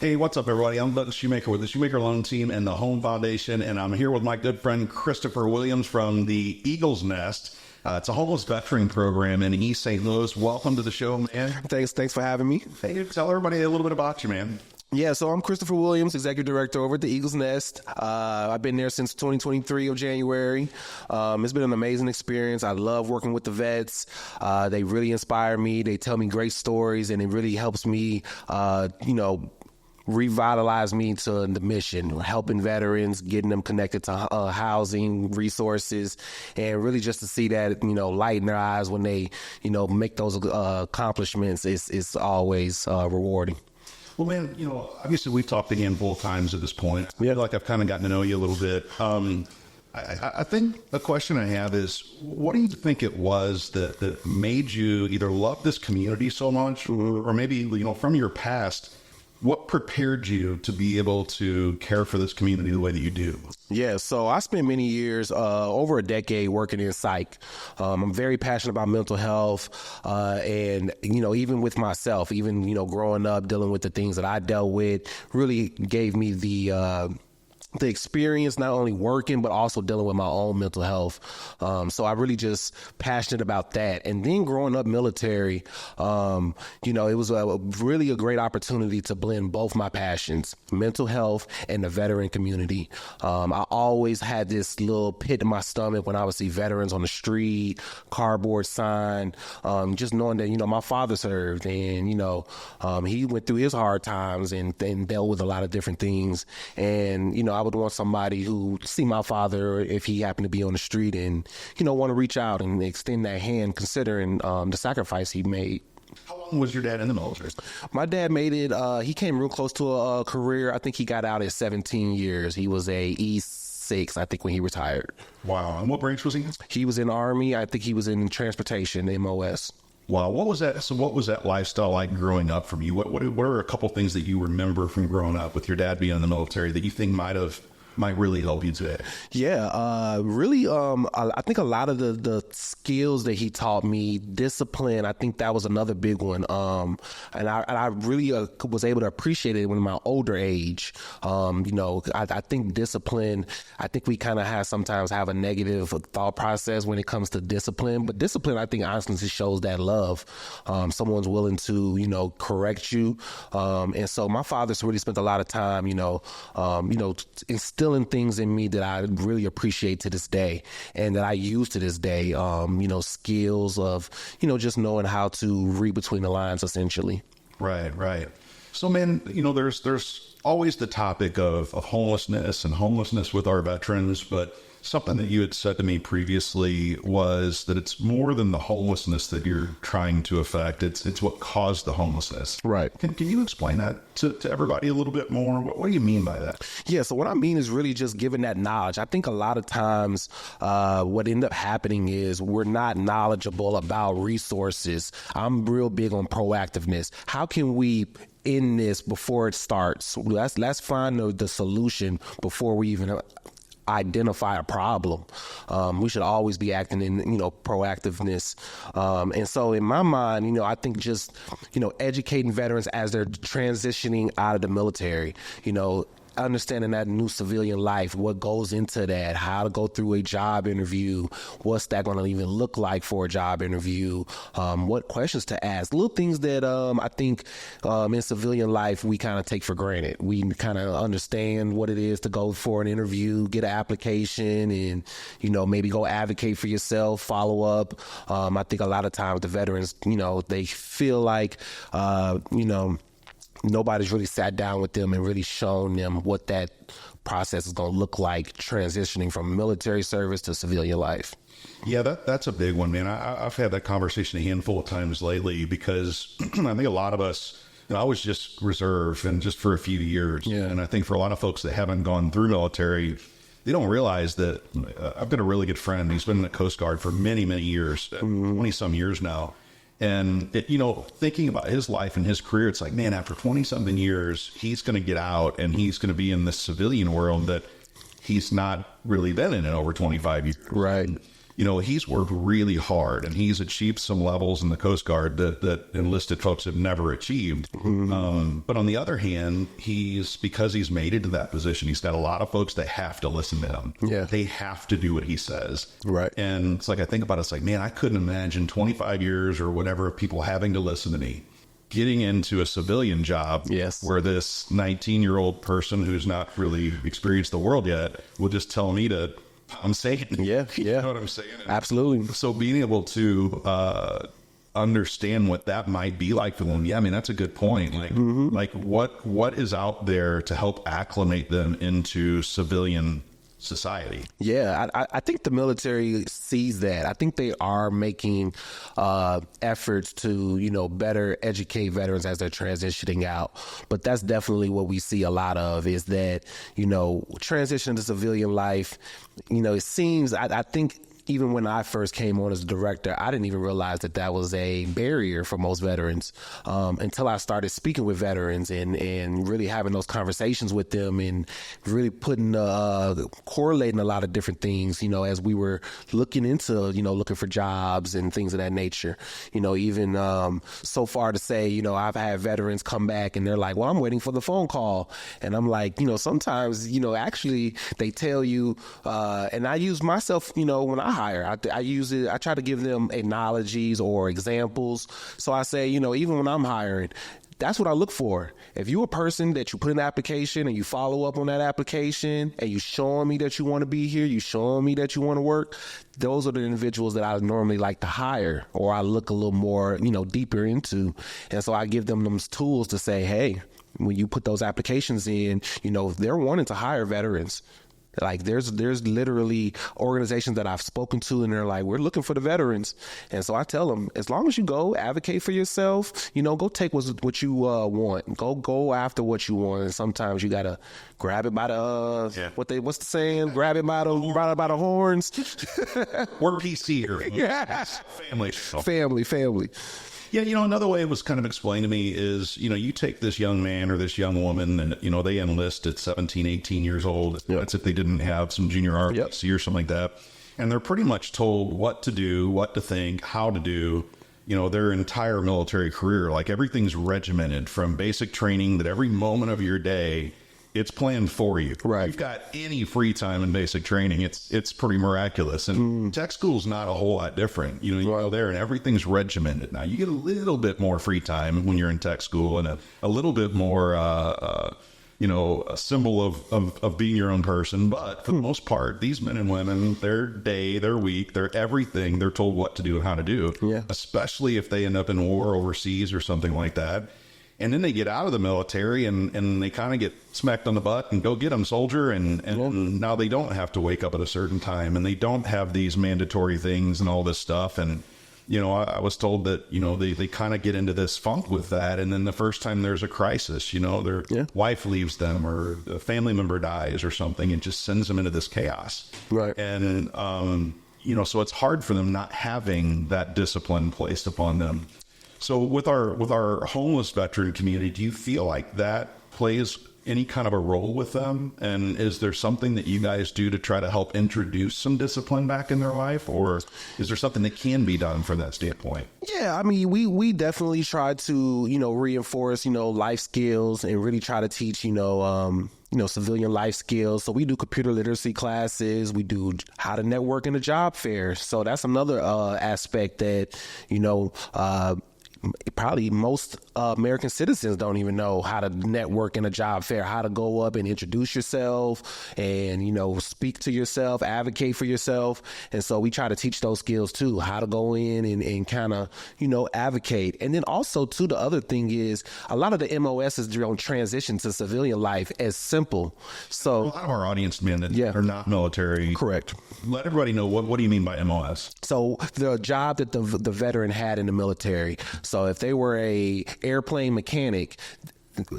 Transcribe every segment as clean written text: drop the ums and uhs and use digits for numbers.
Hey, what's up, everybody? I'm Doug Shoemaker with the Shoemaker Loan Team and the Home Foundation, and I'm here with my good friend Christopher Williams from the Eagle's Nest. It's a homeless veteran program in East St. Louis. Welcome to the show, man. Thanks for having me. Hey, tell everybody a little bit about you, man. Yeah, so I'm Christopher Williams, Executive Director over at the Eagle's Nest. I've been there since 2023 of January. It's been an amazing experience. I love working with the vets. They really inspire me. They tell me great stories, and it really helps me, revitalize me to the mission, helping veterans, getting them connected to housing, resources, and really just to see that, light in their eyes when they, make those accomplishments is always rewarding. Well, man, obviously we've talked a handful of times at this point. I feel like I've kind of gotten to know you a little bit. I think the question I have is, what do you think it was that made you either love this community so much, or maybe, from your past, what prepared you to be able to care for this community the way that you do? Yeah, so I spent many years, over a decade, working in psych. I'm very passionate about mental health, and, even with myself, growing up, dealing with the things that I dealt with, really gave me the experience, not only working, but also dealing with my own mental health. So I'm really just passionate about that. And then growing up military, it was really a great opportunity to blend both my passions, mental health and the veteran community. I always had this little pit in my stomach when I would see veterans on the street, cardboard sign, just knowing that, my father served and, he went through his hard times and dealt with a lot of different things. And, I would want somebody who see my father if he happened to be on the street and, want to reach out and extend that hand considering the sacrifice he made. How long was your dad in the military? My dad made it, he came real close to a career. I think he got out at 17 years. He was a E6, I think, when he retired. Wow. And what branch was he in? He was in the Army. I think he was in transportation, MOS. Wow. What was that? So what was that lifestyle like growing up from you? What are a couple things that you remember from growing up with your dad being in the military that you think might really help you today? Yeah, really, I think a lot of the skills that he taught me, discipline, I think that was another big one. And I really was able to appreciate it in my older age. I think discipline, I think we kind of sometimes have a negative thought process when it comes to discipline, but discipline, I think, honestly shows that love. Someone's willing to, correct you. And so my father's really spent a lot of time, instilling things in me that I really appreciate to this day and that I use to this day, skills of, just knowing how to read between the lines, essentially. Right. So, man, there's always the topic of homelessness and homelessness with our veterans, but something that you had said to me previously was that it's more than the homelessness that you're trying to affect. It's what caused the homelessness. Right. Can you explain that to everybody a little bit more? What do you mean by that? Yeah, so what I mean is really just giving that knowledge. I think a lot of times what ended up happening is we're not knowledgeable about resources. I'm real big on proactiveness. How can we end this before it starts? Let's find the solution before we even identify a problem. We should always be acting in, proactiveness. And so in my mind, I think just, educating veterans as they're transitioning out of the military, understanding that new civilian life, what goes into that, how to go through a job interview, what's that going to even look like for a job interview, what questions to ask, little things that I think in civilian life we kind of take for granted. We kind of understand what it is to go for an interview, get an application, and, maybe go advocate for yourself, follow up. I think a lot of times the veterans, they feel like, nobody's really sat down with them and really shown them what that process is going to look like transitioning from military service to civilian life. Yeah, that's a big one, man. I've had that conversation a handful of times lately because I think a lot of us, I was just reserve and just for a few years. Yeah. And I think for a lot of folks that haven't gone through military, they don't realize that I've been a really good friend. He's been in the Coast Guard for many, many years, 20 some years now. And, thinking about his life and his career, it's like, man, after 20 something years, he's going to get out and he's going to be in this civilian world that he's not really been in over 25 years. Right. he's worked really hard and he's achieved some levels in the Coast Guard that enlisted folks have never achieved. But on the other hand, because he's made it to that position, he's got a lot of folks that have to listen to him. Yeah. They have to do what he says. Right. And it's like, I think about it, it's like, man, I couldn't imagine 25 years or whatever of people having to listen to me. Getting into a civilian job where this 19-year-old person who's not really experienced the world yet will just tell me I'm saying. Yeah. You know what I'm saying? Absolutely. So being able to understand what that might be like for them. Yeah, I mean, that's a good point. Like what is out there to help acclimate them into civilian society? Yeah, I think the military sees that. I think they are making efforts to, better educate veterans as they're transitioning out. But that's definitely what we see a lot of is that, transition to civilian life, it seems, I think, even when I first came on as a director, I didn't even realize that was a barrier for most veterans until I started speaking with veterans and really having those conversations with them and really correlating a lot of different things, as we were looking into, looking for jobs and things of that nature. Even so far to say, I've had veterans come back and they're like, well, I'm waiting for the phone call. And I'm like, sometimes, actually they tell you, and I use myself, when I hire, I use it. I try to give them analogies or examples. So I say, even when I'm hiring, that's what I look for. If you're a person that you put in the application and you follow up on that application and you showing me that you want to be here, you showing me that you want to work, those are the individuals that I normally like to hire or I look a little more, deeper into. And so I give them those tools to say, hey, when you put those applications in, they're wanting to hire veterans. Like there's literally organizations that I've spoken to and they're like, we're looking for the veterans. And so I tell them, as long as you go advocate for yourself, go take what you want, go after what you want. And sometimes you got to grab it by the, what's the saying? Grab it by the horns. We're PC here. Yes. Family. Yeah, another way it was kind of explained to me is, you take this young man or this young woman and, they enlist at 17, 18 years old. Yep. That's if they didn't have some junior ROTC or something like that. And they're pretty much told what to do, what to think, how to do, their entire military career. Like everything's regimented from basic training that every moment of your day, it's planned for you. Right. If you've got any free time in basic training, it's pretty miraculous. And tech school's not a whole lot different. You go there and everything's regimented. Now you get a little bit more free time when you're in tech school and a little bit more, a symbol of being your own person. But for the most part, these men and women, their day, their week, their everything, they're told what to do and how to do. Yeah. Especially if they end up in war overseas or something like that. And then they get out of the military and they kind of get smacked on the butt and go get them, soldier. And now they don't have to wake up at a certain time and they don't have these mandatory things and all this stuff. And, I was told that, they kind of get into this funk with that. And then the first time there's a crisis, their wife leaves them or a family member dies or something, it just sends them into this chaos. Right. And, so it's hard for them not having that discipline placed upon them. So with our homeless veteran community, do you feel like that plays any kind of a role with them? And is there something that you guys do to try to help introduce some discipline back in their life? Or is there something that can be done from that standpoint? Yeah, I mean, we definitely try to, reinforce, life skills and really try to teach, civilian life skills. So we do computer literacy classes. We do how to network in a job fair. So that's another aspect that, probably most American citizens don't even know how to network in a job fair, how to go up and introduce yourself and, speak to yourself, advocate for yourself. And so we try to teach those skills too, how to go in and kind of, advocate. And then also too, the other thing is a lot of the MOSs don't transition to civilian life as simple. So a lot of our audience men that are not military. Correct. Let everybody know, what do you mean by MOS? So the job that the veteran had in the military. So if they were a airplane mechanic,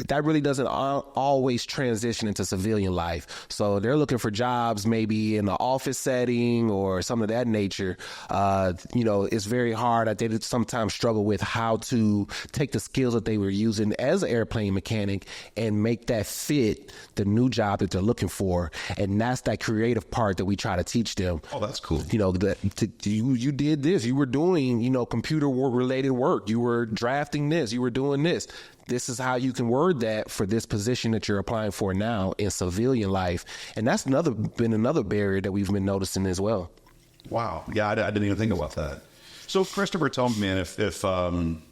that really doesn't always transition into civilian life. So they're looking for jobs maybe in the office setting or some of that nature. It's very hard. They sometimes struggle with how to take the skills that they were using as an airplane mechanic and make that fit the new job that they're looking for. And that's that creative part that we try to teach them. Oh, that's cool. You did this. You were doing, computer related work. You were drafting this. You were doing this. This is how you can word that for this position that you're applying for now in civilian life. And that's been another barrier that we've been noticing as well. Wow. Yeah, I didn't even think about that. So, Christopher, tell me, man, if I'm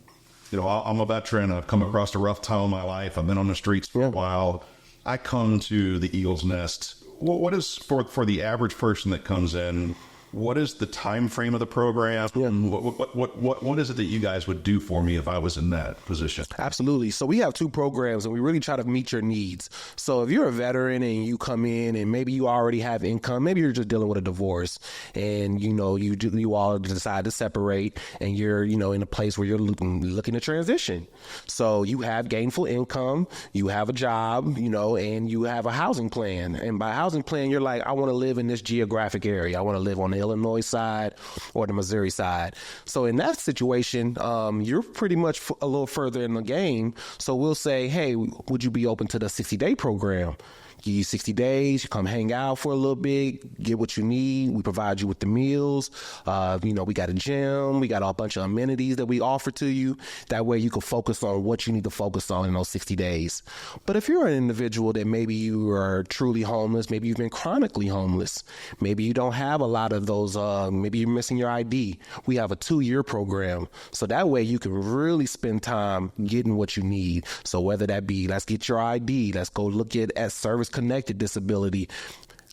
a veteran, I've come across a rough time in my life, I've been on the streets for a while, I come to the Eagle's Nest. What is, for the average person that comes in, what is the time frame of the program? Yeah. What is it that you guys would do for me if I was in that position? Absolutely. So we have 2 programs, and we really try to meet your needs. So if you're a veteran and you come in and maybe you already have income, maybe you're just dealing with a divorce, and you all decide to separate, and you're in a place where you're looking to transition. So you have gainful income, you have a job, and you have a housing plan. And by housing plan, you're like, I want to live in this geographic area. I want to live on the Illinois side or the Missouri side. So in that situation, you're pretty much a little further in the game. So we'll say, hey, would you be open to the 60-day program? Give you 60 days, you come hang out for a little bit, get what you need. We provide you with the meals. We got a gym. We got a bunch of amenities that we offer to you. That way you can focus on what you need to focus on in those 60 days. But if you're an individual that maybe you are truly homeless, maybe you've been chronically homeless, maybe you don't have a lot of those, maybe you're missing your ID, we have a 2-year program. So that way you can really spend time getting what you need. So whether that be, let's get your ID, let's go look at service-connected disability.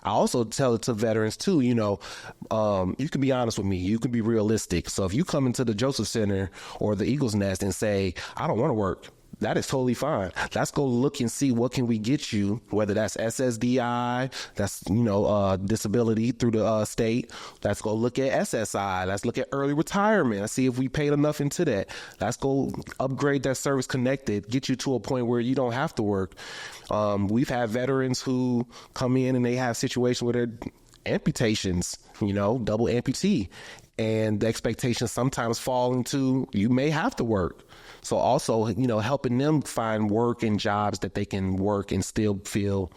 I also tell it to veterans too, you can be honest with me, you can be realistic. So if you come into the Joseph Center or the Eagle's Nest and say, I don't want to work, that is totally fine. Let's go look and see what can we get you, whether that's SSDI, that's, disability through the state. Let's go look at SSI. Let's look at early retirement. Let's see if we paid enough into that. Let's go upgrade that service connected, get you to a point where you don't have to work. We've had veterans who come in and they have situations where they're amputations, double amputee. And the expectations sometimes fall into you may have to work. So also, helping them find work and jobs that they can work and still feel,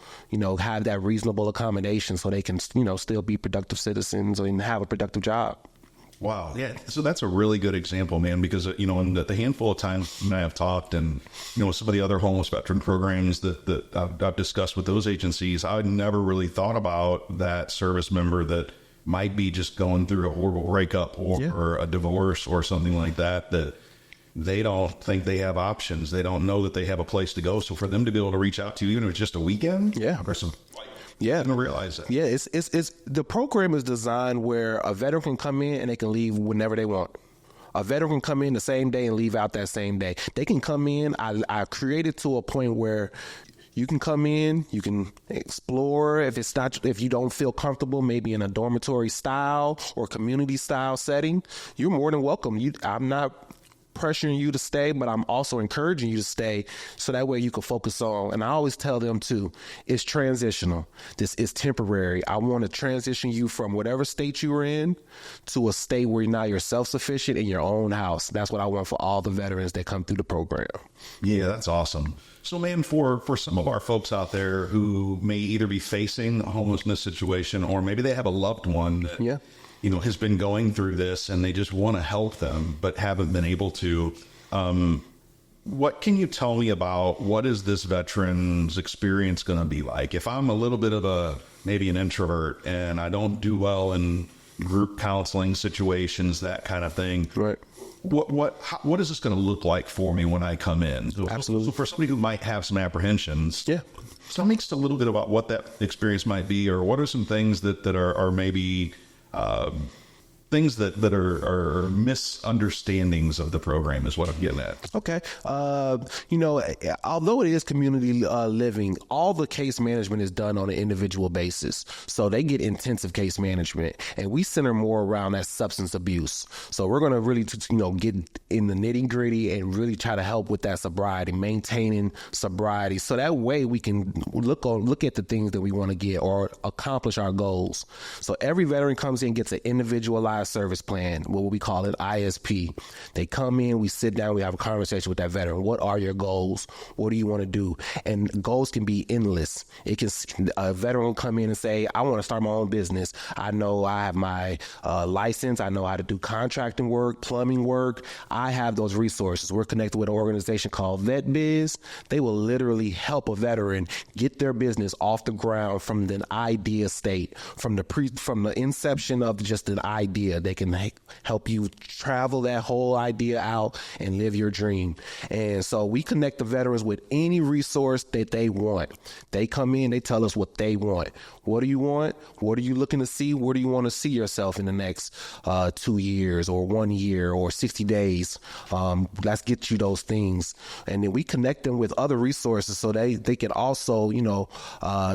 have that reasonable accommodation so they can, still be productive citizens and have a productive job. Wow. Yeah. So that's a really good example, man, because, in the handful of times I have talked and, some of the other homeless veteran programs that I've discussed with those agencies, I never really thought about that service member that might be just going through a horrible breakup or a divorce or something like that they don't think they have options. They don't know that they have a place to go. So for them to be able to reach out to you, even if it's just a weekend, or some, I didn't realize that. Yeah, it's the program is designed where a veteran can come in and they can leave whenever they want. A veteran can come in the same day and leave out that same day. They can come in. I created to a point where you can come in, you can explore. If you don't feel comfortable, maybe in a dormitory style or community style setting, you're more than welcome. I'm not pressuring you to stay, but I'm also encouraging you to stay so that way you can focus on, and I always tell them too, it's transitional. This is temporary. I want to transition you from whatever state you were in to a state where now you're self-sufficient in your own house. That's what I want for all the veterans that come through the program. Yeah, that's awesome. So, man, for some of our folks out there who may either be facing a homelessness situation or maybe they have a loved one that has been going through this and they just want to help them but haven't been able to. What can you tell me about what is this veteran's experience going to be like? If I'm a little bit of maybe an introvert and I don't do well in group counseling situations, that kind of thing. Right. What is this going to look like for me when I come in? Absolutely. So for somebody who might have some apprehensions, tell me just a little bit about what that experience might be, or what are some things that are maybe things that are misunderstandings of the program is what I'm getting at. Okay. Although it is community living, all the case management is done on an individual basis. So they get intensive case management, and we center more around that substance abuse. So we're going to really, get in the nitty gritty and really try to help with that sobriety, maintaining sobriety. So that way we can look at the things that we want to get or accomplish our goals. So every veteran comes in, gets an individualized service plan, what we call it ISP. They come in, we sit down, we have a conversation with that veteran. What are your goals? What do you want to do? And goals can be endless. A veteran will come in and say, I want to start my own business. I know I have my license. I know how to do contracting work, plumbing work. I have those resources. We're connected with an organization called VetBiz. They will literally help a veteran get their business off the ground from the idea state, from the inception of just an idea. They can help you travel that whole idea out and live your dream. And so we connect the veterans with any resource that they want. They come in, they tell us what they want. What do you want? What are you looking to see? Where do you want to see yourself in the next 2 years or 1 year or 60 days? Let's get you those things. And then we connect them with other resources so they can also,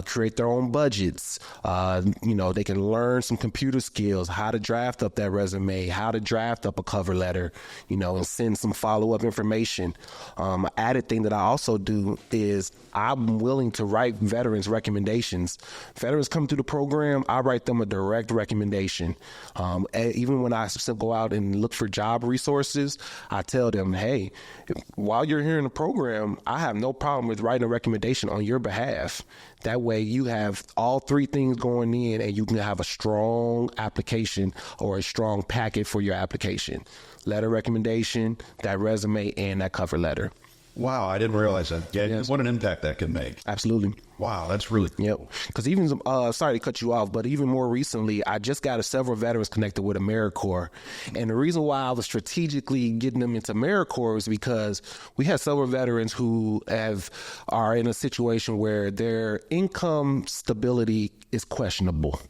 create their own budgets. They can learn some computer skills, how to draft up that resume, how to draft up a cover letter, and send some follow-up information. Added thing that I also do is I'm willing to write veterans recommendations. Veterans come through the program, I write them a direct recommendation. Even when I go out and look for job resources, I tell them, hey, while you're here in the program, I have no problem with writing a recommendation on your behalf. That way you have all three things going in and you can have a strong application or a strong packet for your application. Letter recommendation, that resume, and that cover letter. Wow, I didn't realize that. Yeah, Yes. What an impact that can make. Absolutely. Wow, that's really Yep. Because even, sorry to cut you off, but even more recently, I just got several veterans connected with AmeriCorps. And the reason why I was strategically getting them into AmeriCorps is because we have several veterans who are in a situation where their income stability is questionable.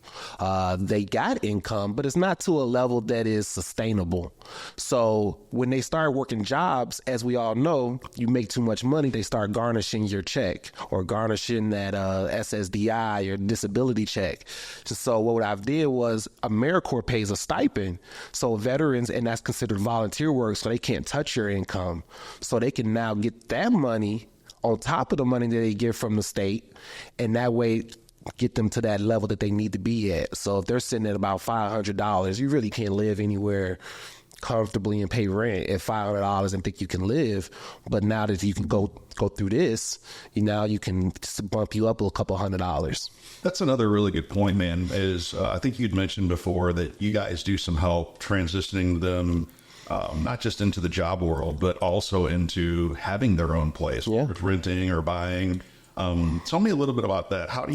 They got income, but it's not to a level that is sustainable. So when they start working jobs, as we all know, you make too much money, they start garnishing your check or garnishing that SSDI or disability check. So what I did was AmeriCorps pays a stipend. So veterans, and that's considered volunteer work, so they can't touch your income. So they can now get that money on top of the money that they get from the state, and that way get them to that level that they need to be at. So if they're sitting at about $500, you really can't live anywhere comfortably and pay rent at $500 and think you can live. But now that you can go through this, you can bump you up a couple $100. That's another really good point, man, is I think you'd mentioned before that you guys do some help transitioning them not just into the job world, but also into having their own place, whether it's renting or buying. Tell me a little bit about that. How do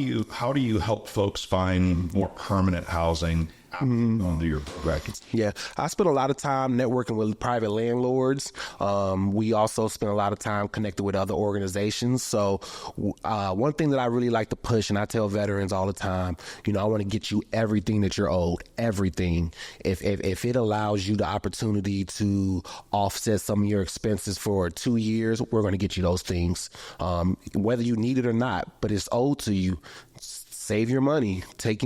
you help folks find more permanent housing under your brackets? Yeah, I spend a lot of time networking with private landlords. We also spend a lot of time connected with other organizations. So one thing that I really like to push, and I tell veterans all the time, I want to get you everything that you're owed, everything. If it allows you the opportunity to offset some of your expenses for 2 years, we're going to get you those things, whether you need it or not, but it's owed to you. Save your money,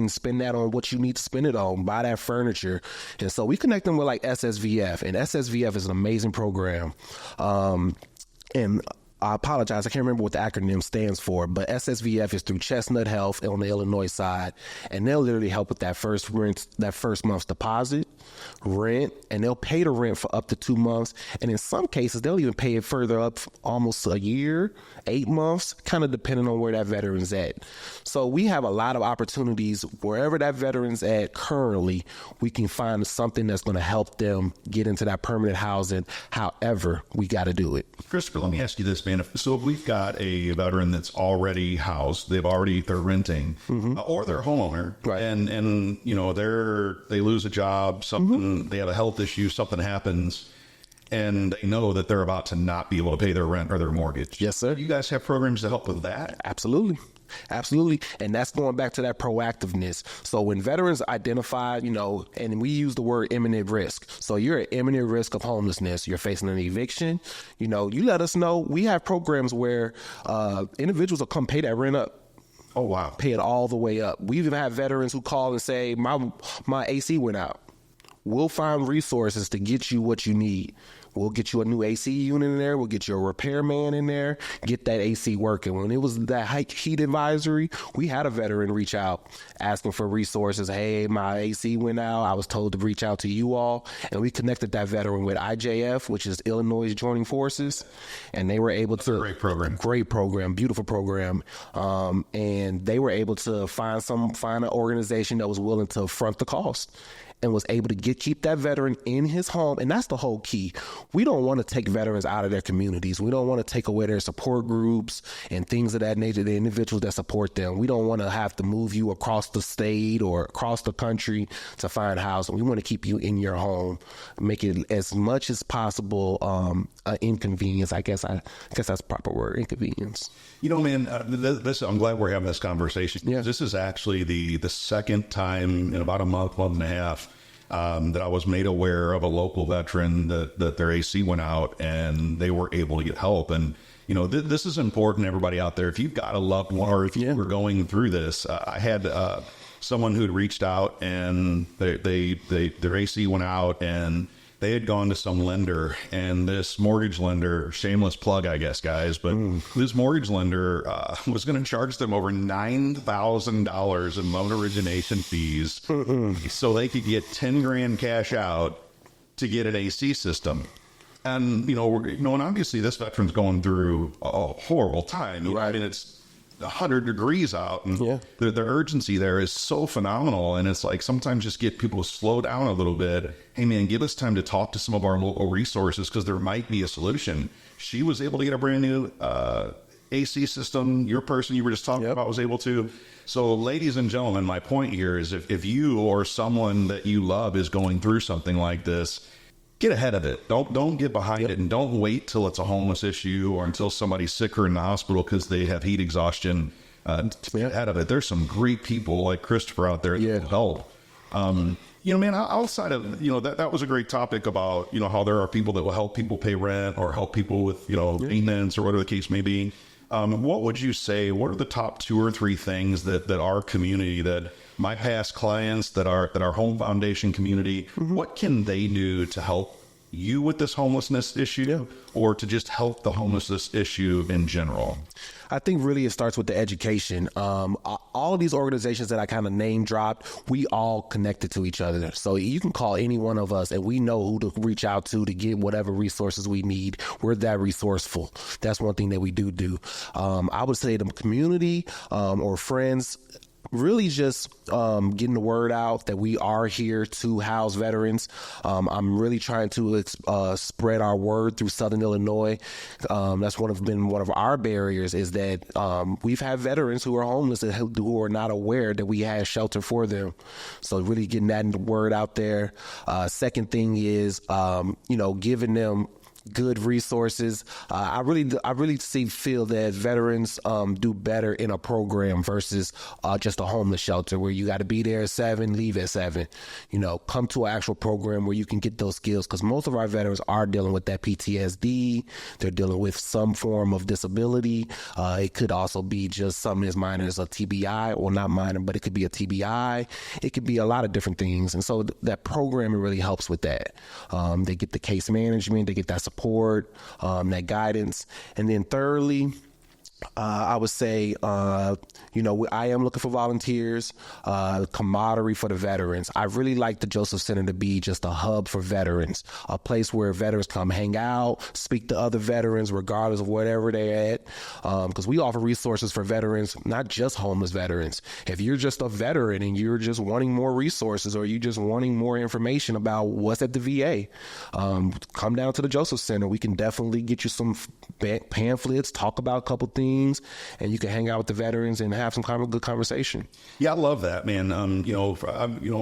spend that on what you need to spend it on, buy that furniture. And so we connect them with like SSVF, and SSVF is an amazing program. And I apologize, I can't remember what the acronym stands for, but SSVF is through Chestnut Health on the Illinois side, and they'll literally help with that first month's deposit, rent, and they'll pay the rent for up to 2 months, and in some cases they'll even pay it further up almost a year, 8 months, kind of depending on where that veteran's at. So we have a lot of opportunities wherever that veteran's at currently. We can find something that's going to help them get into that permanent housing. However, we got to do it. Christopher, let me ask you this, man. So if we've got a veteran that's already housed, they're renting, or they're a homeowner, right, and they lose a job, something, they have a health issue, something happens. and they know that they're about to not be able to pay their rent or their mortgage. Yes, sir. You guys have programs to help with that? Absolutely. Absolutely. And that's going back to that proactiveness. So when veterans identify, and we use the word imminent risk. So you're at imminent risk of homelessness. You're facing an eviction. You let us know. We have programs where individuals will come pay that rent up. Oh, wow. Pay it all the way up. We even have veterans who call and say, my AC went out. We'll find resources to get you what you need. We'll get you a new AC unit in there. We'll get you a repairman in there, get that AC working. When it was that heat advisory, we had a veteran reach out asking for resources. Hey, my AC went out. I was told to reach out to you all. And we connected that veteran with IJF, which is Illinois Joining Forces. And they were able to... Great program. Great program. Beautiful program. And they were able to find an organization that was willing to front the cost, and was able to keep that veteran in his home. And that's the whole key. We don't want to take veterans out of their communities. We don't want to take away their support groups and things of that nature, the individuals that support them. We don't want to have to move you across the state or across the country to find housing. We want to keep you in your home, make it as much as possible an inconvenience. I guess that's the proper word, inconvenience. Man, I'm glad we're having this conversation. Yeah. This is actually the second time in about a month and a half that I was made aware of a local veteran that their AC went out and they were able to get help. And, this is important, everybody out there. If you've got a loved one or if you were going through this, I had someone who'd reached out and their AC went out and they had gone to some lender, and this mortgage lender, shameless plug, I guess, guys, but this mortgage lender was going to charge them over $9,000 in loan origination fees so they could get 10 grand cash out to get an AC system. And, and obviously this veteran's going through a horrible time. Right. I mean, it's 100 degrees out, and the urgency there is so phenomenal. And it's like, sometimes just get people to slow down a little bit. Hey man, give us time to talk to some of our local resources, because there might be a solution. She was able to get a brand new AC system. Your person you were just talking about was able to. So ladies and gentlemen, my point here is if you or someone that you love is going through something like this, get ahead of it. Don't get behind it, and don't wait till it's a homeless issue or until somebody's sick or in the hospital because they have heat exhaustion. To get ahead of it. There's some great people like Christopher out there that will help. Man, outside of, that was a great topic about, how there are people that will help people pay rent or help people with, maintenance or whatever the case may be. What would you say, what are the top 2 or 3 things that our community, that my past clients, that our Home Foundation community, what can they do to help you with this homelessness issue or to just help the homelessness issue in general? I think really it starts with the education. All of these organizations that I kind of name dropped, we all connected to each other. So you can call any one of us and we know who to reach out to get whatever resources we need. We're that resourceful. That's one thing that we do. I would say the community or friends, really just getting the word out that we are here to house veterans. I'm really trying to spread our word through Southern Illinois. That's been one of our barriers, is that we've had veterans who are homeless who are not aware that we have shelter for them. So really getting that word out there. Second thing is, giving them good resources. I really feel that veterans do better in a program versus just a homeless shelter where you got to be there at 7, leave at 7. Come to an actual program where you can get those skills, because most of our veterans are dealing with that PTSD. They're dealing with some form of disability. It could also be just something as minor as a TBI, or not minor, but it could be a TBI. It could be a lot of different things. And so that programming really helps with that. They get the case management, they get that support, that guidance. And then thirdly, I would say, I am looking for volunteers, camaraderie for the veterans. I really like the Joseph Center to be just a hub for veterans, a place where veterans come hang out, speak to other veterans, regardless of wherever they're at. Because we offer resources for veterans, not just homeless veterans. If you're just a veteran and you're just wanting more resources, or you just wanting more information about what's at the VA, come down to the Joseph Center. We can definitely get you some pamphlets, talk about a couple things things, and you can hang out with the veterans and have some kind of good conversation. Yeah, I love that, man.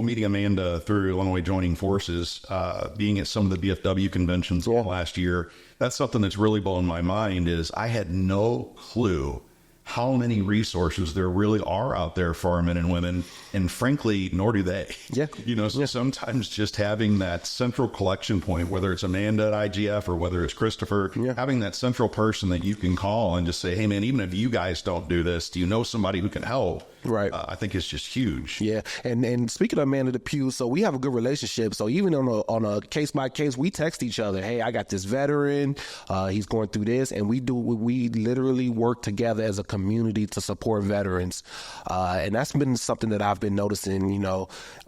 Meeting Amanda through Illinois joining forces, being at some of the BFW conventions last year, that's something that's really blown my mind. Is I had no clue how many resources there really are out there for our men and women, and frankly, nor do they. Yeah. So sometimes just having that central collection point, whether it's Amanda at IGF or whether it's Christopher, having that central person that you can call and just say, hey man, even if you guys don't do this, do you know somebody who can help? Right. I think it's just huge. Yeah. And speaking of Amanda DePew, so we have a good relationship. So even on a case by case, we text each other, hey, I got this veteran, he's going through this, and we literally work together as a community to support veterans. And that's been something that I've been noticing,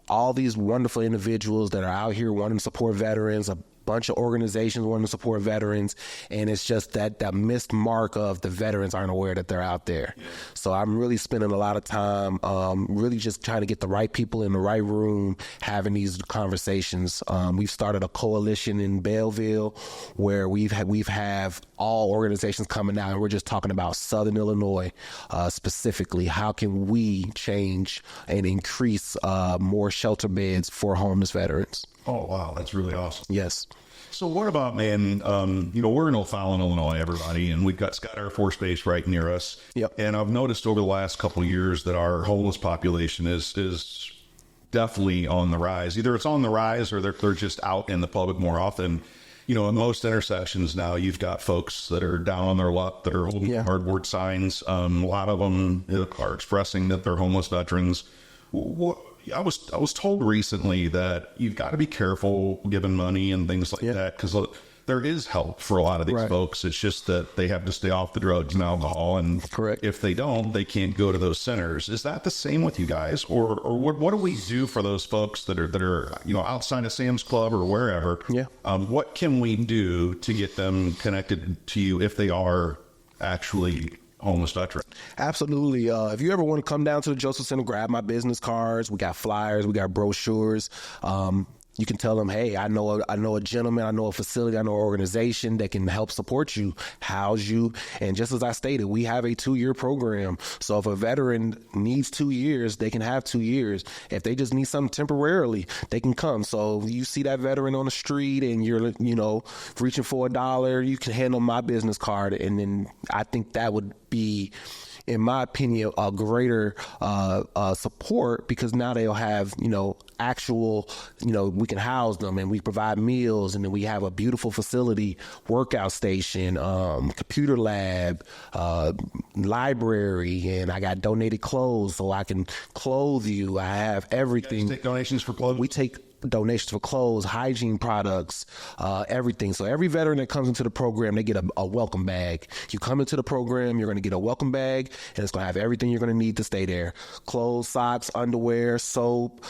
all these wonderful individuals that are out here wanting to support veterans, a bunch of organizations wanting to support veterans, and it's just that missed mark of the veterans aren't aware that they're out there. So I'm really spending a lot of time really just trying to get the right people in the right room having these conversations. We've started a coalition in Belleville where we've have all organizations coming out, and we're just talking about Southern Illinois specifically. How can we change and increase more shelter beds for homeless veterans? Oh, wow. That's really awesome. Yes. So what about, man, we're in O'Fallon, Illinois, everybody, and we've got Scott Air Force Base right near us. Yep. And I've noticed over the last couple of years that our homeless population is definitely on the rise. Either it's on the rise or they're just out in the public more often. In most intersections now, you've got folks that are down on their luck, that are holding cardboard signs. A lot of them are expressing that they're homeless veterans. I was told recently that you've got to be careful giving money and things like that, because there is help for a lot of these folks. It's just that they have to stay off the drugs and alcohol, and if they don't, they can't go to those centers. Is that the same with you guys, or what do we do for those folks that are outside of Sam's Club or wherever? What can we do to get them connected to you if they are actually homeless veteran? Absolutely. If you ever want to come down to the Joseph Center, grab my business cards. We got flyers, we got brochures. You can tell them, hey, I know a gentleman, I know a facility, I know an organization that can help support you, house you. And just as I stated, we have a 2-year program. So if a veteran needs 2 years, they can have 2 years. If they just need something temporarily, they can come. So if you see that veteran on the street and you're, reaching for $1, you can hand them my business card. And then I think that would be, in my opinion, a greater support, because now they'll have, actual, we can house them and we provide meals, and then we have a beautiful facility, workout station, computer lab, library, and I got donated clothes so I can clothe you. I have everything. You guys take donations for clothes? We take donations for clothes, hygiene products, everything. So every veteran that comes into the program, they get a welcome bag. You come into the program, you're going to get a welcome bag, and it's going to have everything you're going to need to stay there. Clothes, socks, underwear, soap,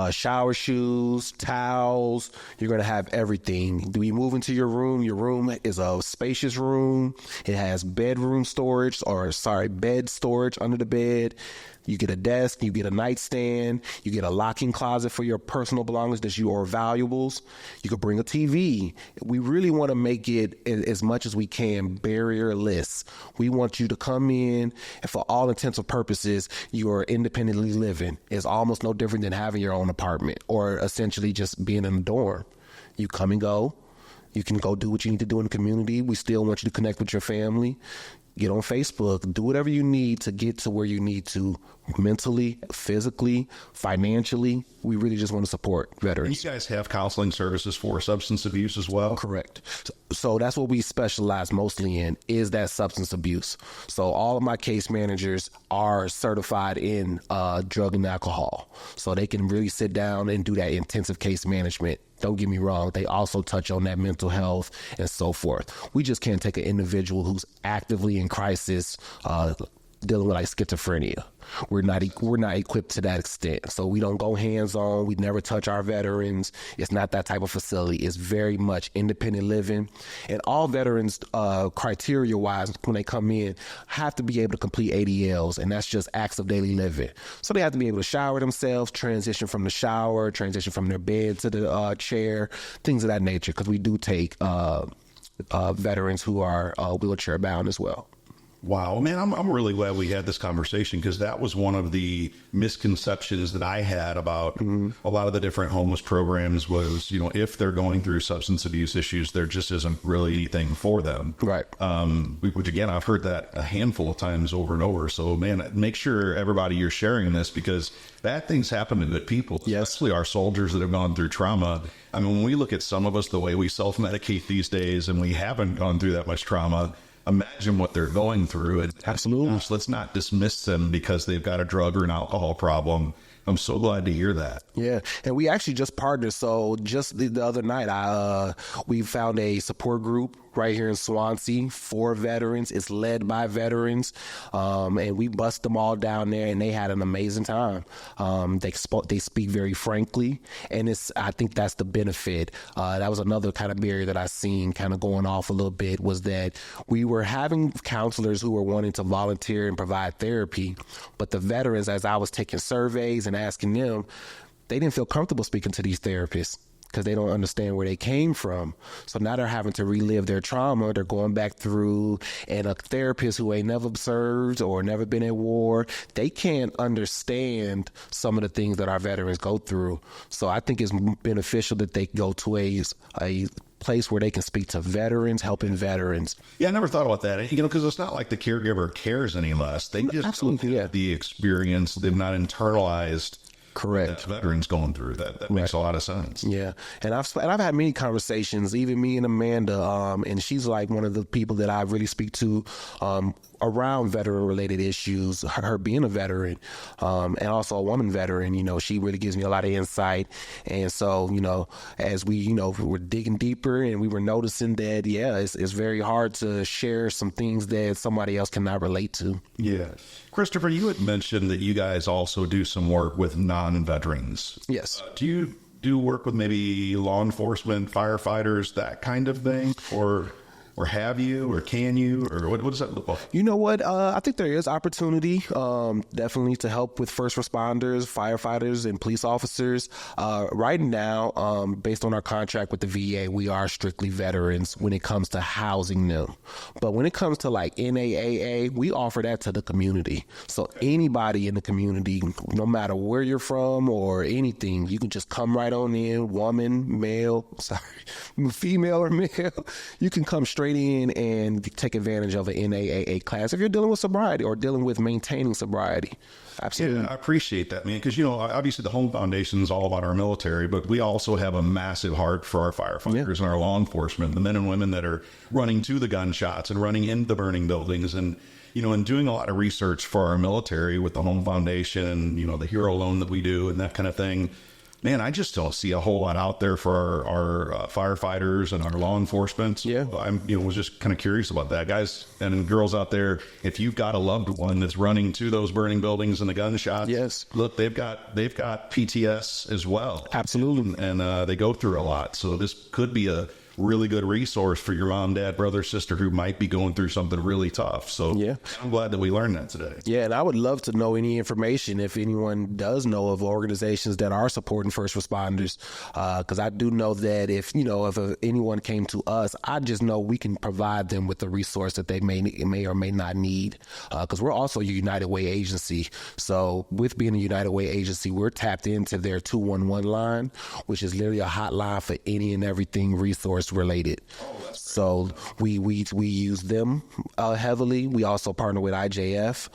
shower shoes, towels. You're going to have everything. Do you move into your room? Your room is a spacious room. It has bed storage under the bed. You get a desk, you get a nightstand, you get a locking closet for your personal belongings, that's your valuables. You could bring a TV. We really want to make it, as much as we can, barrierless. We want you to come in, and for all intents and purposes, you are independently living. It's almost no different than having your own apartment, or essentially just being in a dorm. You come and go. You can go do what you need to do in the community. We still want you to connect with your family. Get on Facebook, do whatever you need to get to where you need to, mentally, physically, financially. We really just want to support veterans. And you guys have counseling services for substance abuse as well? Correct. So that's what we specialize mostly in, is that substance abuse. So all of my case managers are certified in drug and alcohol. So they can really sit down and do that intensive case management. Don't get me wrong, they also touch on that mental health and so forth. We just can't take an individual who's actively in crisis, dealing with like schizophrenia. We're not equipped to that extent. So we don't go hands-on. We never touch our veterans. It's not that type of facility. It's very much independent living. And all veterans, criteria-wise, when they come in, have to be able to complete ADLs, and that's just acts of daily living. So they have to be able to shower themselves, transition from the shower, transition from their bed to the chair, things of that nature, because we do take veterans who are wheelchair-bound as well. Wow, man, I'm really glad we had this conversation, because that was one of the misconceptions that I had about a lot of the different homeless programs was, if they're going through substance abuse issues, there just isn't really anything for them. Right. Which again, I've heard that a handful of times over and over. So man, make sure everybody you're sharing this, because bad things happen to good people, especially our soldiers that have gone through trauma. I mean, when we look at some of us, the way we self-medicate these days, and we haven't gone through that much trauma, imagine what they're going through. And absolutely, let's not dismiss them because they've got a drug or an alcohol problem. I'm so glad to hear that. Yeah, and we actually just partnered. So just the other night, we found a support group right here in Swansea for veterans. It's led by veterans, and we bust them all down there, and they had an amazing time. They speak very frankly, and I think that's the benefit. That was another kind of barrier that I seen kind of going off a little bit, was that we were having counselors who were wanting to volunteer and provide therapy, but the veterans, as I was taking surveys and asking them, they didn't feel comfortable speaking to these therapists, because they don't understand where they came from. So now they're having to relive their trauma. They're going back through, and a therapist who ain't never served or never been at war, they can't understand some of the things that our veterans go through. So I think it's beneficial that they go to a place where they can speak to veterans, helping veterans. Yeah, I never thought about that. Because it's not like the caregiver cares any less. They just absolutely, yeah, the experience. They've not internalized. Correct. Veterans going through that makes a lot of sense. Yeah, and I've had many conversations, even me and Amanda, and she's like one of the people that I really speak to around veteran-related issues. Her being a veteran, and also a woman veteran, she really gives me a lot of insight. And so, as we were digging deeper, and we were noticing that, it's very hard to share some things that somebody else cannot relate to. Yeah. Christopher, you had mentioned that you guys also do some work with non-veterans. Yes. Do you do work with maybe law enforcement, firefighters, that kind of thing? Or have you, or can you, or what does that look like? You know what? I think there is opportunity, definitely, to help with first responders, firefighters, and police officers. Right now, based on our contract with the VA, we are strictly veterans when it comes to housing them. But when it comes to like NAAA, we offer that to the community. So anybody in the community, no matter where you're from or anything, you can just come right on in, woman, male, female or male. You can come straight in and take advantage of an NAAA class if you're dealing with sobriety or dealing with maintaining sobriety. Absolutely. Yeah, I appreciate that, man, because, obviously the Home Foundation is all about our military, but we also have a massive heart for our firefighters and our law enforcement, the men and women that are running to the gunshots and running into the burning buildings. And and doing a lot of research for our military with the Home Foundation and, the hero loan that we do and that kind of thing. Man, I just don't see a whole lot out there for our firefighters and our law enforcement. Yeah. Was just kind of curious about that. Guys and girls out there, if you've got a loved one that's running to those burning buildings and the gunshots, yes, look, they've got PTS as well. Absolutely. And they go through a lot. So this could be a really good resource for your mom, dad, brother, sister who might be going through something really tough. So yeah, I'm glad that we learned that today. Yeah, and I would love to know any information if anyone does know of organizations that are supporting first responders, because I do know that if anyone came to us, I just know we can provide them with the resource that they may or may not need, because we're also a United Way agency. So with being a United Way agency, we're tapped into their 211 line, which is literally a hotline for any and everything resource related. So we use them heavily. We also partner with IJF.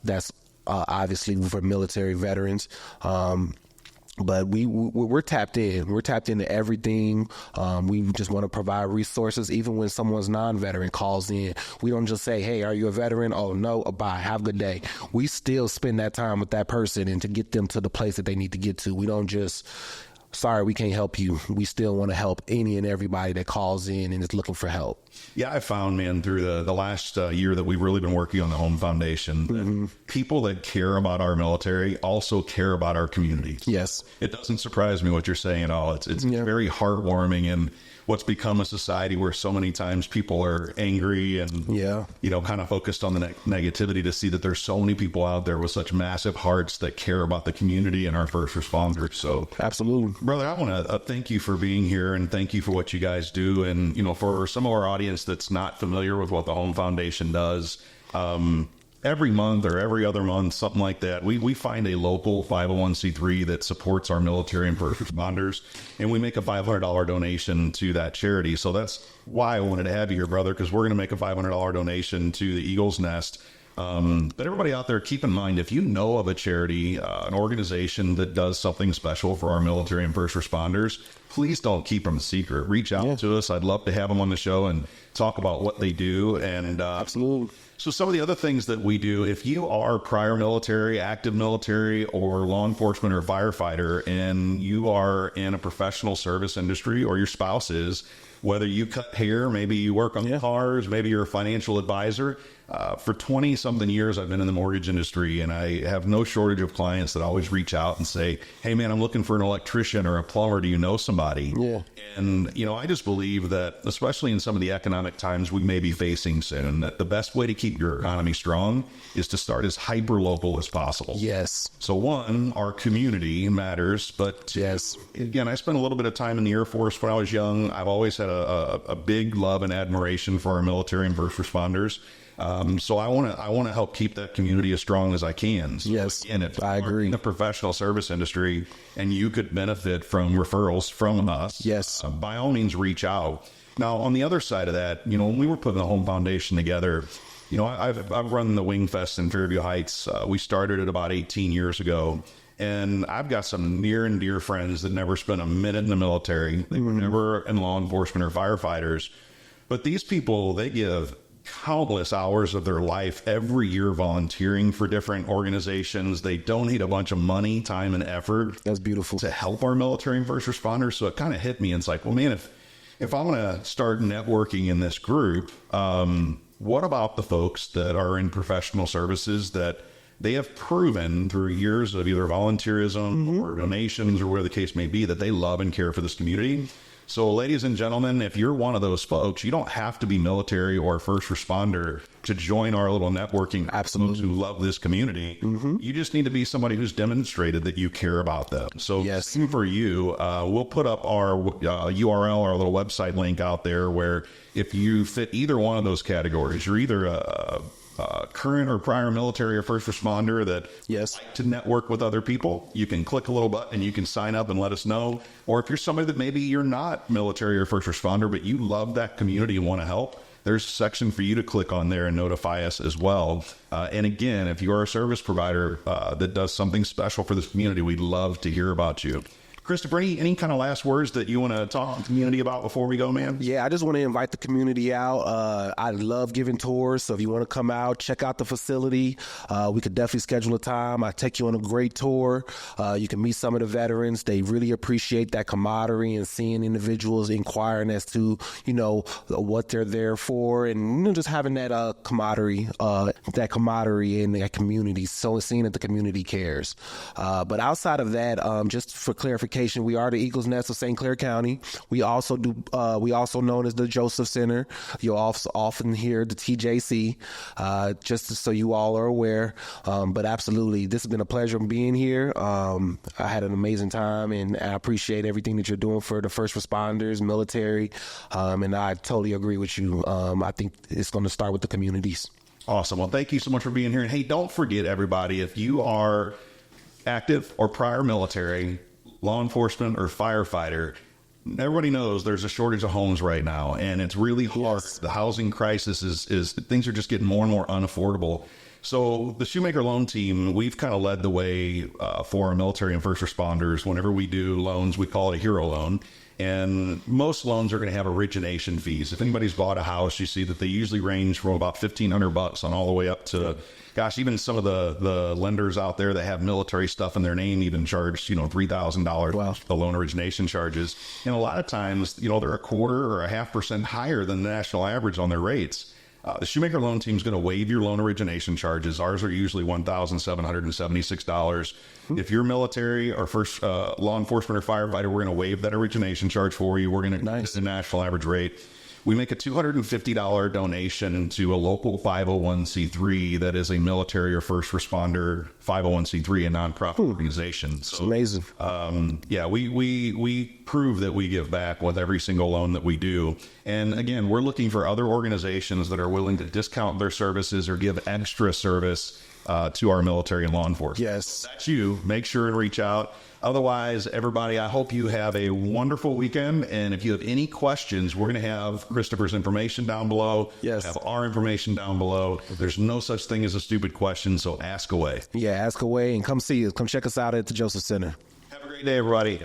That's obviously for military veterans. But we're tapped in. We're tapped into everything. We just want to provide resources. Even when someone's non-veteran calls in, we don't just say, "Hey, are you a veteran?" "Oh, no." "Bye. Have a good day." We still spend that time with that person and to get them to the place that they need to get to. We don't just, "Sorry, we can't help you." We still want to help any and everybody that calls in and is looking for help. Yeah, I found, man, through the last year that we've really been working on the Home Foundation, that people that care about our military also care about our community. Yes. It doesn't surprise me what you're saying at all. It's very heartwarming, and what's become a society where so many times people are angry and, kind of focused on the negativity, to see that there's so many people out there with such massive hearts that care about the community and our first responders. So absolutely, brother, I want to thank you for being here, and thank you for what you guys do. And, for some of our audience that's not familiar with what the Home Foundation does, Every month or every other month, something like that, we find a local 501c3 that supports our military and first responders, and we make a $500 donation to that charity. So that's why I wanted to have you here, brother, because we're going to make a $500 donation to the Eagle's Nest. But everybody out there, keep in mind, if you know of a charity, an organization that does something special for our military and first responders, please don't keep them a secret. Reach out to us. I'd love to have them on the show and talk about what they do. And Absolutely. So some of the other things that we do, if you are prior military, active military, or law enforcement or firefighter, and you are in a professional service industry, or your spouse is, whether you cut hair, maybe you work on cars, maybe you're a financial advisor. For 20-something years, I've been in the mortgage industry, and I have no shortage of clients that always reach out and say, hey, man, I'm looking for an electrician or a plumber. Do you know somebody? Yeah. And, I just believe that, especially in some of the economic times we may be facing soon, that the best way to keep your economy strong is to start as hyper-local as possible. Yes. So one, our community matters, but yes, again, I spent a little bit of time in the Air Force when I was young. I've always had a big love and admiration for our military and first responders. So I want to help keep that community as strong as I can. So yes, again, if I agree. In the professional service industry and you could benefit from referrals from us, yes, by all means, reach out. Now, on the other side of that, when we were putting the Home Foundation together, I've run the Wing Fest in Fairview Heights. We started it about 18 years ago. And I've got some near and dear friends that never spent a minute in the military. They were never in law enforcement or firefighters. But these people, they give countless hours of their life every year volunteering for different organizations. They donate a bunch of money, time, and effort. That's beautiful. To help our military and first responders. So it kind of hit me. And it's like, well, man, if I'm going to start networking in this group, what about the folks that are in professional services that they have proven through years of either volunteerism or donations or whatever the case may be that they love and care for this community? So, ladies and gentlemen, if you're one of those folks, you don't have to be military or first responder to join our little networking. Absolutely. Who love this community. You just need to be somebody who's demonstrated that you care about them. So, yes, for you, we'll put up our URL, our little website link out there where if you fit either one of those categories, you're either a current or prior military or first responder that like to network with other people, you can click a little button and you can sign up and let us know. Or if you're somebody that maybe you're not military or first responder, but you love that community and want to help, there's a section for you to click on there and notify us as well. And again, if you are a service provider that does something special for this community, we'd love to hear about you. Christopher, any kind of last words that you want to talk to the community about before we go, man? Yeah, I just want to invite the community out. I love giving tours, so if you want to come out, check out the facility. We could definitely schedule a time. I take you on a great tour. You can meet some of the veterans. They really appreciate that camaraderie and seeing individuals inquiring as to, what they're there for, and just having that camaraderie in that community. So seeing that the community cares. But outside of that, just for clarification, we are the Eagle's Nest of St. Clair County. We also known as the Joseph Center. You'll often hear the TJC, just so you all are aware. But absolutely, this has been a pleasure being here. I had an amazing time, and I appreciate everything that you're doing for the first responders, military, and I totally agree with you. I think it's going to start with the communities. Awesome. Well, thank you so much for being here. And hey, don't forget, everybody, if you are active or prior military, law enforcement, or firefighter, everybody knows there's a shortage of homes right now, and it's really hard. The housing crisis is things are just getting more and more unaffordable. So the Shoemaker loan team, we've kind of led the way for our military and first responders. Whenever we do loans, we call it a hero loan. And most loans are going to have origination fees. If anybody's bought a house, you see that they usually range from about $1,500 on all the way up to, even some of the lenders out there that have military stuff in their name even charge, $3,000 the loan origination charges. And a lot of times, they're 1/4 or 0.5% higher than the national average on their rates. The Shoemaker loan team is going to waive your loan origination charges. Ours are usually $1,776. If you're military or first law enforcement or firefighter, we're going to waive that origination charge for you. We're going to get the national average rate. we make a $250 donation to a local 501c3 that is a military or first responder 501c3, a nonprofit organization. So, amazing. Yeah, we prove that we give back with every single loan that we do. And again, we're looking for other organizations that are willing to discount their services or give extra service to our military and law enforcement. Yes. That's you. Make sure and reach out. Otherwise, everybody, I hope you have a wonderful weekend. And if you have any questions, we're going to have Christopher's information down below. Yes. Have our information down below. There's no such thing as a stupid question, so ask away. Yeah, ask away and come see us. Come check us out at the Joseph Center. Have a great day, everybody.